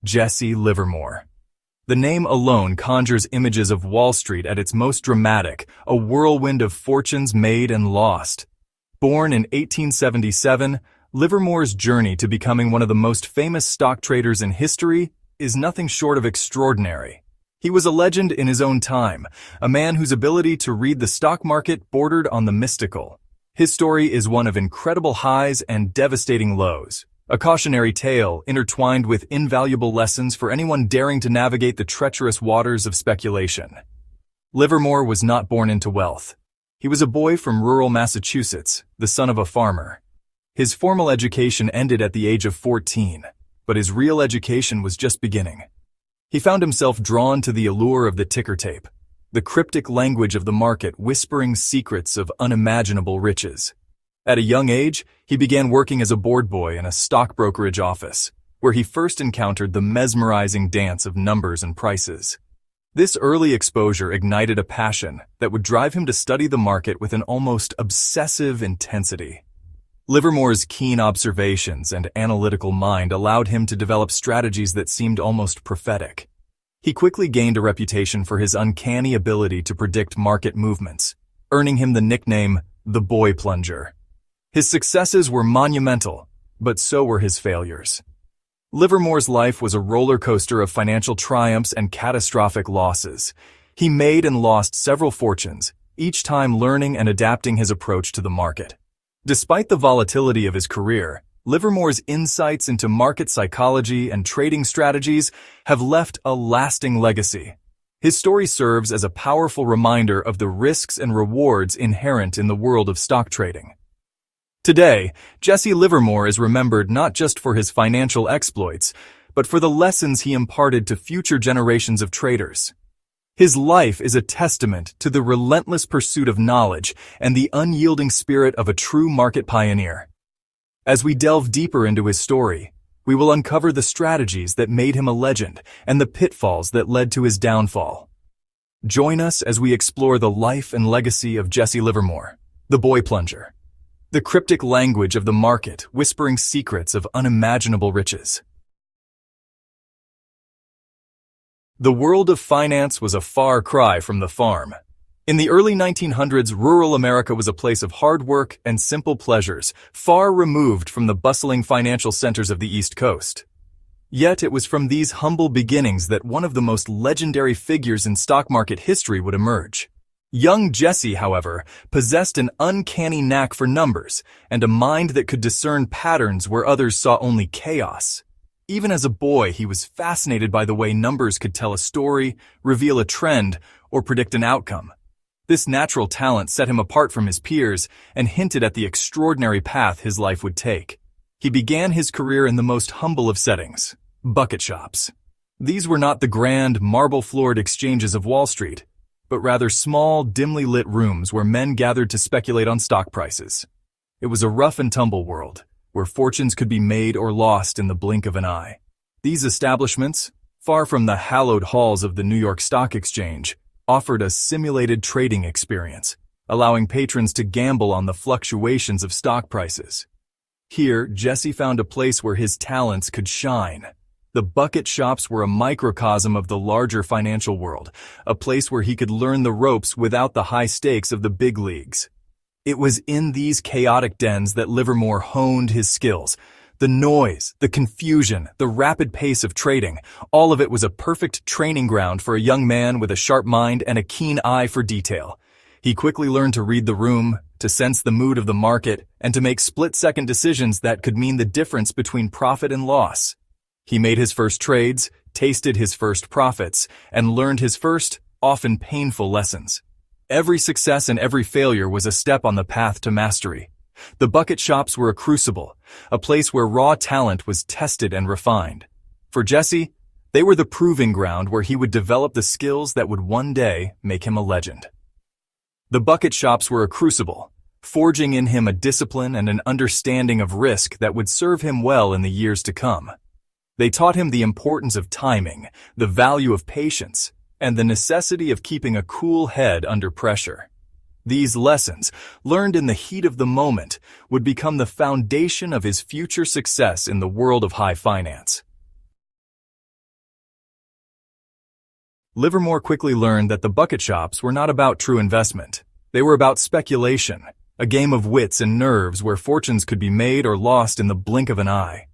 Jesse Livermore. The name alone conjures images of Wall Street at its most dramatic, a whirlwind of fortunes made and lost. Born in 1877, Livermore's journey to becoming one of the most famous stock traders in history is nothing short of extraordinary. He was a legend in his own time, a man whose ability to read the stock market bordered on the mystical. His story is one of incredible highs and devastating lows, a cautionary tale intertwined with invaluable lessons for anyone daring to navigate the treacherous waters of speculation. Livermore was not born into wealth. He was a boy from rural Massachusetts, the son of a farmer. His formal education ended at the age of 14, but his real education was just beginning. He found himself drawn to the allure of the ticker tape, the cryptic language of the market whispering secrets of unimaginable riches. At a young age, he began working as a board boy in a stock brokerage office, where he first encountered the mesmerizing dance of numbers and prices. This early exposure ignited a passion that would drive him to study the market with an almost obsessive intensity. Livermore's keen observations and analytical mind allowed him to develop strategies that seemed almost prophetic. He quickly gained a reputation for his uncanny ability to predict market movements, earning him the nickname the Boy Plunger. His successes were monumental, but so were his failures. Livermore's life was a roller coaster of financial triumphs and catastrophic losses. He made and lost several fortunes, each time learning and adapting his approach to the market. Despite the volatility of his career, Livermore's insights into market psychology and trading strategies have left a lasting legacy. His story serves as a powerful reminder of the risks and rewards inherent in the world of stock trading. Today, Jesse Livermore is remembered not just for his financial exploits, but for the lessons he imparted to future generations of traders. His life is a testament to the relentless pursuit of knowledge and the unyielding spirit of a true market pioneer. As we delve deeper into his story, we will uncover the strategies that made him a legend and the pitfalls that led to his downfall. Join us as we explore the life and legacy of Jesse Livermore, the Boy Plunger, the cryptic language of the market whispering secrets of unimaginable riches. The world of finance was a far cry from the farm. In the early 1900s, rural America was a place of hard work and simple pleasures, far removed from the bustling financial centers of the East Coast. Yet it was from these humble beginnings that one of the most legendary figures in stock market history would emerge. Young Jesse, however, possessed an uncanny knack for numbers and a mind that could discern patterns where others saw only chaos. Even as a boy, he was fascinated by the way numbers could tell a story, reveal a trend, or predict an outcome. This natural talent set him apart from his peers and hinted at the extraordinary path his life would take. He began his career in the most humble of settings, bucket shops. These were not the grand, marble-floored exchanges of Wall Street, but rather small, dimly lit rooms where men gathered to speculate on stock prices. It was a rough and tumble world, where fortunes could be made or lost in the blink of an eye. These establishments, far from the hallowed halls of the New York Stock Exchange, offered a simulated trading experience, allowing patrons to gamble on the fluctuations of stock prices. Here, Jesse found a place where his talents could shine. The bucket shops were a microcosm of the larger financial world, a place where he could learn the ropes without the high stakes of the big leagues. It was in these chaotic dens that Livermore honed his skills. The noise, the confusion, the rapid pace of trading, all of it was a perfect training ground for a young man with a sharp mind and a keen eye for detail. He quickly learned to read the room, to sense the mood of the market, and to make split-second decisions that could mean the difference between profit and loss. He made his first trades, tasted his first profits, and learned his first, often painful lessons. Every success and every failure was a step on the path to mastery. The bucket shops were a crucible, a place where raw talent was tested and refined. For Jesse, they were the proving ground where he would develop the skills that would one day make him a legend. The bucket shops were a crucible, forging in him a discipline and an understanding of risk that would serve him well in the years to come. They taught him the importance of timing, the value of patience, and the necessity of keeping a cool head under pressure. These lessons, learned in the heat of the moment, would become the foundation of his future success in the world of high finance. Livermore quickly learned that the bucket shops were not about true investment. They were about speculation, a game of wits and nerves where fortunes could be made or lost in the blink of an eye.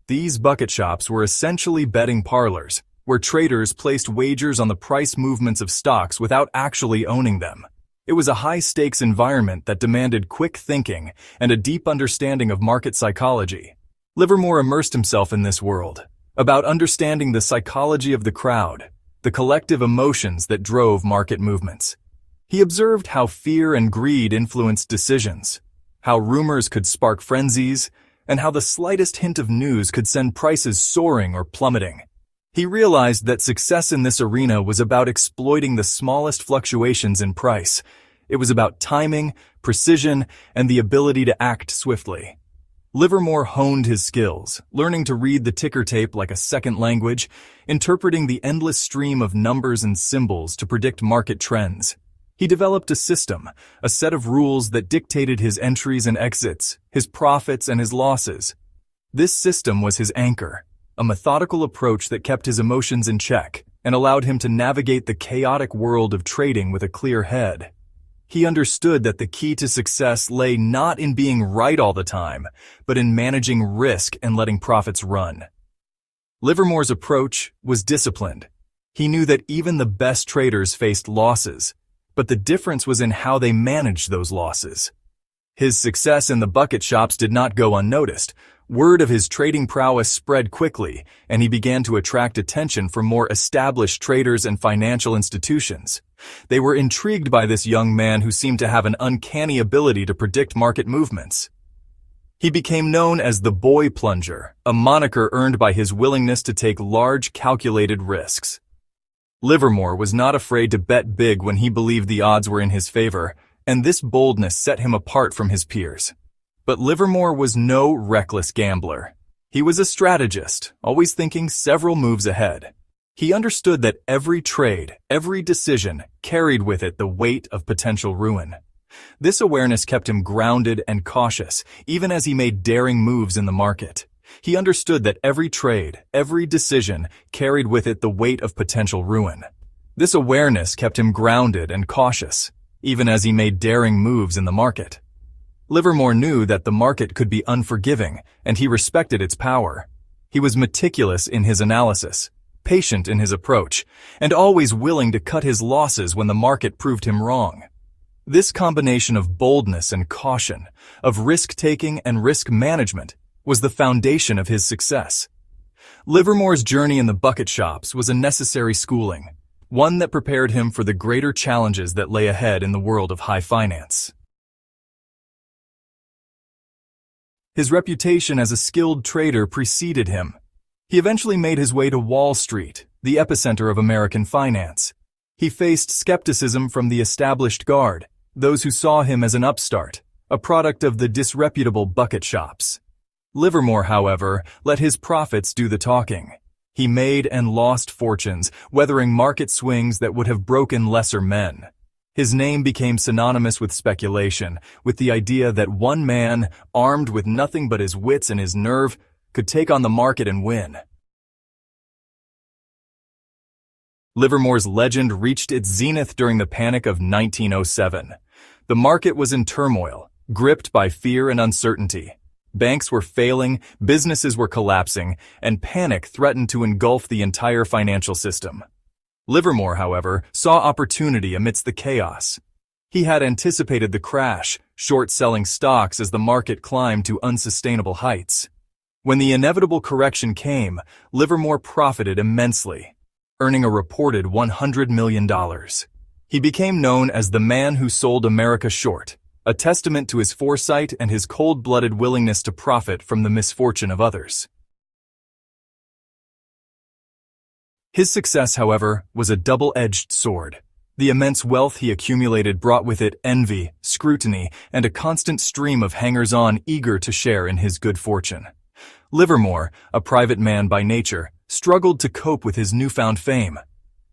These bucket shops were essentially betting parlors, where traders placed wagers on the price movements of stocks without actually owning them. It was a high-stakes environment that demanded quick thinking and a deep understanding of market psychology. Livermore immersed himself in this world, about understanding the psychology of the crowd, the collective emotions that drove market movements. He observed how fear and greed influenced decisions, how rumors could spark frenzies, and how the slightest hint of news could send prices soaring or plummeting. He realized that success in this arena was about exploiting the smallest fluctuations in price. It was about timing, precision, and the ability to act swiftly. Livermore honed his skills, learning to read the ticker tape like a second language, interpreting the endless stream of numbers and symbols to predict market trends. He developed a system, a set of rules that dictated his entries and exits, his profits and his losses. This system was his anchor, a methodical approach that kept his emotions in check and allowed him to navigate the chaotic world of trading with a clear head. He understood that the key to success lay not in being right all the time, but in managing risk and letting profits run. Livermore's approach was disciplined. He knew that even the best traders faced losses, but the difference was in how they managed those losses. His success in the bucket shops did not go unnoticed. Word of his trading prowess spread quickly, and he began to attract attention from more established traders and financial institutions. They were intrigued by this young man who seemed to have an uncanny ability to predict market movements. He became known as the Boy Plunger, a moniker earned by his willingness to take large, calculated risks. Livermore was not afraid to bet big when he believed the odds were in his favor, and this boldness set him apart from his peers. But Livermore was no reckless gambler. He was a strategist, always thinking several moves ahead. He understood that every trade, every decision, carried with it the weight of potential ruin. This awareness kept him grounded and cautious, even as he made daring moves in the market. He understood that every trade, every decision, carried with it the weight of potential ruin. This awareness kept him grounded and cautious, even as he made daring moves in the market. Livermore knew that the market could be unforgiving, and he respected its power. He was meticulous in his analysis, patient in his approach, and always willing to cut his losses when the market proved him wrong. This combination of boldness and caution, of risk-taking and risk management, was the foundation of his success. Livermore's journey in the bucket shops was a necessary schooling, one that prepared him for the greater challenges that lay ahead in the world of high finance. His reputation as a skilled trader preceded him. He eventually made his way to Wall Street, the epicenter of American finance. He faced skepticism from the established guard, those who saw him as an upstart, a product of the disreputable bucket shops. Livermore, however, let his profits do the talking. He made and lost fortunes, weathering market swings that would have broken lesser men. His name became synonymous with speculation, with the idea that one man, armed with nothing but his wits and his nerve, could take on the market and win. Livermore's legend reached its zenith during the panic of 1907. The market was in turmoil, gripped by fear and uncertainty. Banks were failing, businesses were collapsing, and panic threatened to engulf the entire financial system. Livermore, however, saw opportunity amidst the chaos. He had anticipated the crash, short-selling stocks as the market climbed to unsustainable heights. When the inevitable correction came, Livermore profited immensely, earning a reported $100 million. He became known as the man who sold America short, a testament to his foresight and his cold-blooded willingness to profit from the misfortune of others. His success, however, was a double-edged sword. The immense wealth he accumulated brought with it envy, scrutiny, and a constant stream of hangers-on eager to share in his good fortune. Livermore, a private man by nature, struggled to cope with his newfound fame.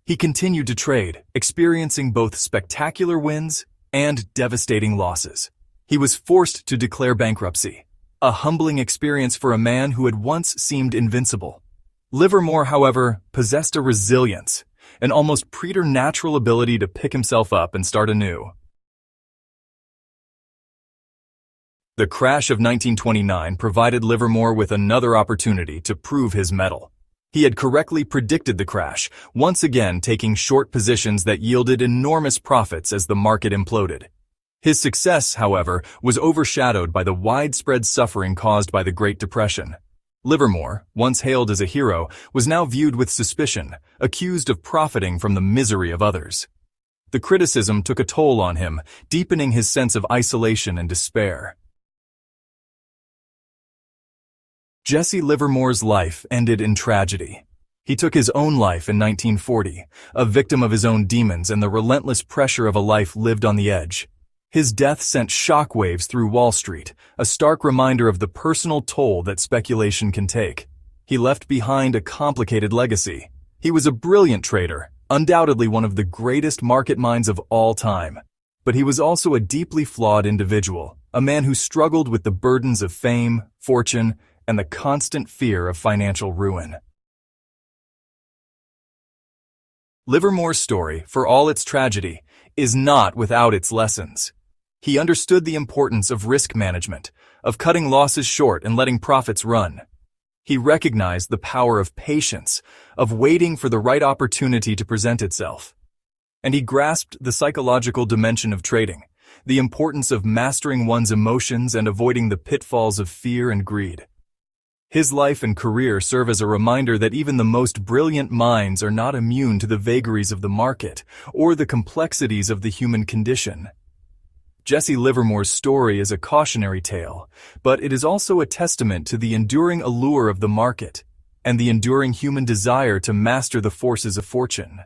He continued to trade, experiencing both spectacular wins and devastating losses. He was forced to declare bankruptcy, a humbling experience for a man who had once seemed invincible. Livermore, however, possessed a resilience, an almost preternatural ability to pick himself up and start anew. The crash of 1929 provided Livermore with another opportunity to prove his mettle. He had correctly predicted the crash, once again taking short positions that yielded enormous profits as the market imploded. His success, however, was overshadowed by the widespread suffering caused by the Great Depression. Livermore, once hailed as a hero, was now viewed with suspicion, accused of profiting from the misery of others. The criticism took a toll on him, deepening his sense of isolation and despair. Jesse Livermore's life ended in tragedy. He took his own life in 1940, a victim of his own demons and the relentless pressure of a life lived on the edge. His death sent shockwaves through Wall Street, a stark reminder of the personal toll that speculation can take. He left behind a complicated legacy. He was a brilliant trader, undoubtedly one of the greatest market minds of all time. But he was also a deeply flawed individual, a man who struggled with the burdens of fame, fortune, and the constant fear of financial ruin. Livermore's story, for all its tragedy, is not without its lessons. He understood the importance of risk management, of cutting losses short and letting profits run. He recognized the power of patience, of waiting for the right opportunity to present itself. And he grasped the psychological dimension of trading, the importance of mastering one's emotions and avoiding the pitfalls of fear and greed. His life and career serve as a reminder that even the most brilliant minds are not immune to the vagaries of the market or the complexities of the human condition. Jesse Livermore's story is a cautionary tale, but it is also a testament to the enduring allure of the market and the enduring human desire to master the forces of fortune.